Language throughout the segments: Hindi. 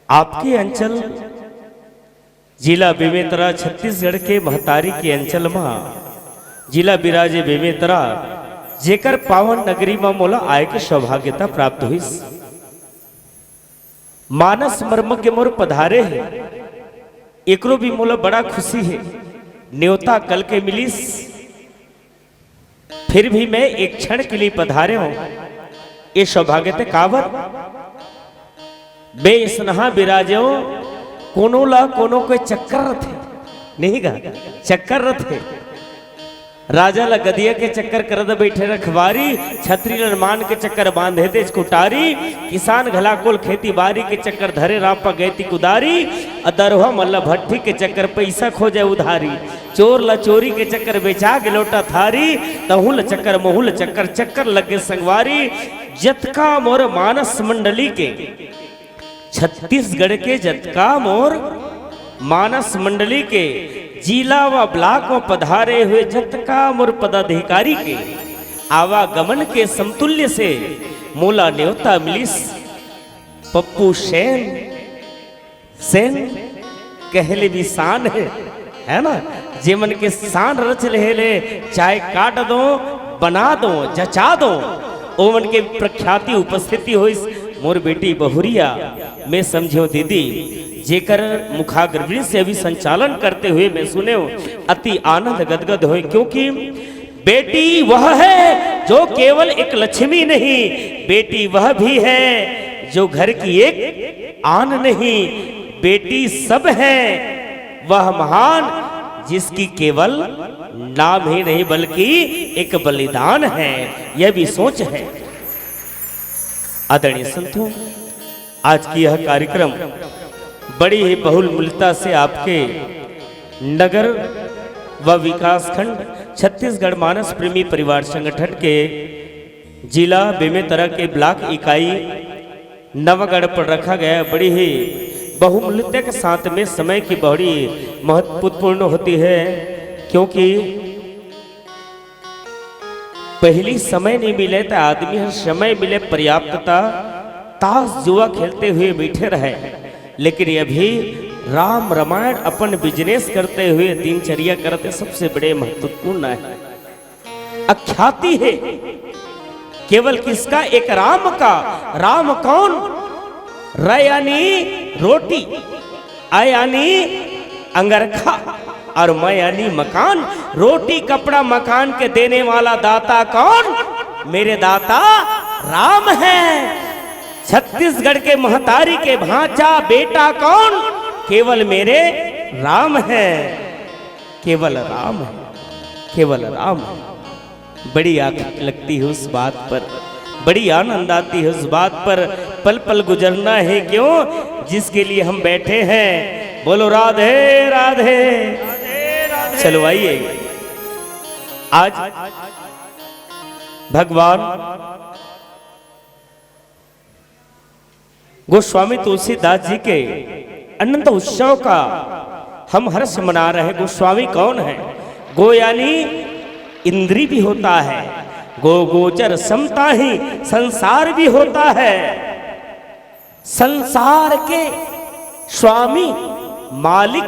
आपके अंचल जिला बेमेतरा छत्तीसगढ़ के महतारी के अंचल में जिला बिराजे बेमेतरा जेकर पावन नगरी में मोला आय के सौभाग्यता प्राप्त हुई। मानस मर्मज्ञ मोर पधारे है, एकरो भी मोला बड़ा खुशी है। न्योता कल के मिलीस, फिर भी मैं एक क्षण के लिए पधारे हूं। ये सौभाग्यता कावर बे स्नहा बिराजो कोनो ला कोनो कोई चक्कर रथे नहीं गा चक्कर रथे राजा ला गदिया के चक्कर करद बैठे रखवारी, छतरी निर्माण के चक्कर बांधे तेज कुटारी, किसान घलाकोल खेती बारी के चक्कर धरे रापा गैती कुदारी, अदरवा मल्ला भट्टी के चक्कर पैसा खोजे उधारी, चोर ला चोरी के चक्कर बेचा के लौटा थारी, तहुल चक्कर महुल चक्कर चक्कर लगे संगवारी। जतका मोर मानस मंडली के छत्तीसगढ़ के जतका मोर मानस मंडली के जिला व ब्लॉक में पधारे हुए जतका मोर पदाधिकारी के आवागमन के समतुल्य से मोला न्योता मिलिस। पप्पू सेन कहले भी शान है ना, जेमन के शान रच ले चाहे काट दो बना दो जचा दो, ओमन के प्रख्याति उपस्थिति हो। मोर बेटी बहुरिया मैं समझो दीदी जेकर मुखाग्रवृंद से अभी संचालन करते हुए मैं सुने अति आनंद गदगद हुए, क्योंकि बेटी वह है जो केवल एक लक्ष्मी नहीं, बेटी वह भी है जो घर की एक आन नहीं, बेटी सब है वह महान जिसकी केवल नाम ही नहीं बल्कि एक बलिदान है, यह भी सोच है। आदरणीय संतों, आज की यह कार्यक्रम बड़ी ही बहुलमूल्यता से आपके नगर व विकास खंड छत्तीसगढ़ मानस प्रेमी परिवार संगठन के जिला बेमेतरा के ब्लॉक इकाई नवागढ़ पर रखा गया। बड़ी ही बहुमूल्यता के साथ में समय की बड़ी महत्वपूर्ण होती है, क्योंकि पहली समय नहीं मिले तो आदमी हर समय मिले पर्याप्तता ताश जुआ खेलते हुए बैठे रहे, लेकिन ये भी राम रामायण अपन बिजनेस करते हुए दिनचर्या करते सबसे बड़े महत्वपूर्ण है। अख्याति है केवल किसका, एक राम का। राम कौन? र यानी रोटी, आ यानी अंगरखा और मैं यानी मकान। रोटी कपड़ा मकान के देने वाला दाता कौन? मेरे दाता राम है। छत्तीसगढ़ के महतारी के भांचा बेटा कौन? केवल मेरे राम है, केवल राम है, केवल राम है। बड़ी आंख लगती है उस बात पर, बड़ी आनंद आती है उस बात पर। पल पल गुजरना है क्यों जिसके लिए हम बैठे हैं। बोलो राधे राधे। चलो आइए, आज भगवान गोस्वामी तुलसीदास जी के अनंत उत्सव का हम हर्ष मना रहे। गोस्वामी कौन है? गो यानी इंद्री भी होता है, गो गोचर समता ही संसार भी होता है। संसार के स्वामी मालिक,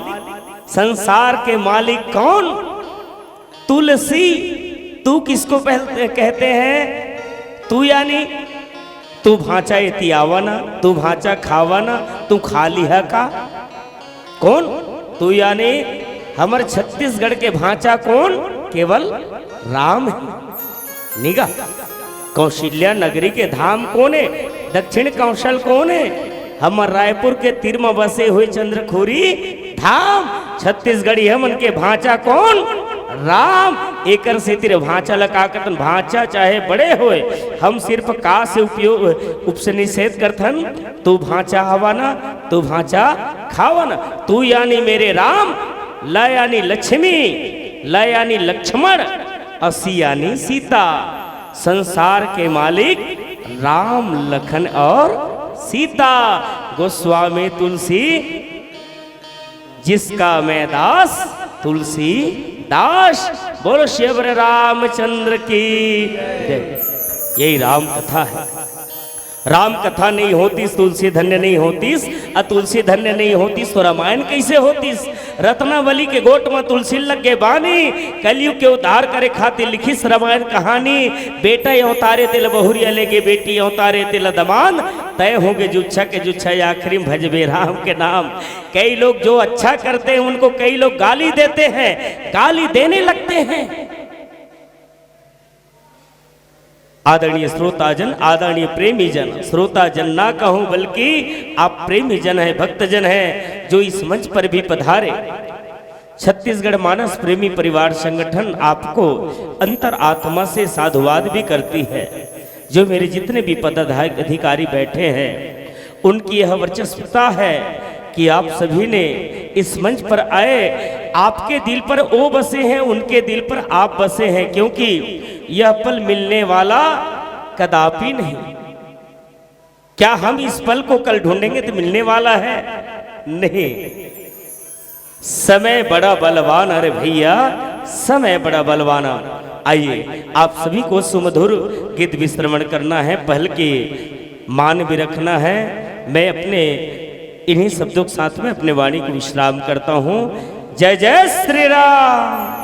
संसार के मालिक कौन? तुलसी। तू किसको कहते हैं? तू यानी तू भांचा एती आवाना, तू भांचा खावाना, तू खा लिहा का? कौन? तू यानी हमर छत्तीसगढ़ के भांचा कौन? केवल राम है। निगा कौशल्या नगरी के धाम कौन है? दक्षिण कौशल कौन है? हमर रायपुर के तीर में बसे हुए चंद्रखोरी धाम। छत्तीसगढ़ी हमन के भांचा कौन? राम। एकर से तेरे भांचा लगा कर भांचा चाहे बड़े होए, हम सिर्फ का से उपयोग उपनिषेध करथन। तू भांचा हवाना, तू भांचा खावाना। तू यानी मेरे राम, ल यानी लक्ष्मी, ल यानी लक्ष्मण, असी यानी सीता। संसार के मालिक राम लखन और सीता। गोस्वामी तुलसी जिसका मैं दास, तुलसी दास। बोलो शिवर रामचंद्र की जय। यही राम कथा है। राम कथा नहीं होतीस तुलसी धन्य नहीं होतीस, तुलसी धन्य नहीं होतीस तो रामायण कैसे होतीस। रत्नावली के गोट में तुलसी लग के बानी, कलयुग के उद्धार करे खातिर लिखिस रामायण कहानी। बेटा अवतारे तिल बहुरिया लेगे, बेटी अवतारे तिल दमान, तय होंगे जुच्छा के जुच्छा आखिरी में भजबे राम के नाम। कई लोग जो अच्छा करते हैं उनको कई लोग गाली देते हैं, गाली देने लगते हैं। आदरणीय श्रोताजन, आदरणीय प्रेमी जन, श्रोताजन ना कहूं बल्कि आप प्रेमी जन है, भक्तजन है जो इस मंच पर भी पधारे। छत्तीसगढ़ मानस प्रेमी परिवार संगठन आपको अंतर आत्मा से साधुवाद भी करती है। जो मेरे जितने भी पदाधिकारी बैठे हैं उनकी यह वर्चस्वता है कि आप सभी ने इस मंच पर आए, आपके दिल पर वो बसे हैं, उनके दिल पर आप बसे हैं, क्योंकि यह पल मिलने वाला कदापि नहीं। क्या हम इस पल को कल ढूंढेंगे तो मिलने वाला है? नहीं। समय बड़ा बलवान, अरे भैया समय बड़ा बलवाना। आइए आप सभी को सुमधुर गीत विश्रवण करना है, पहल की मान भी रखना है। मैं अपने इन्हीं शब्दों के साथ में अपने वाणी को विश्राम करता हूं। जय जय श्री राम।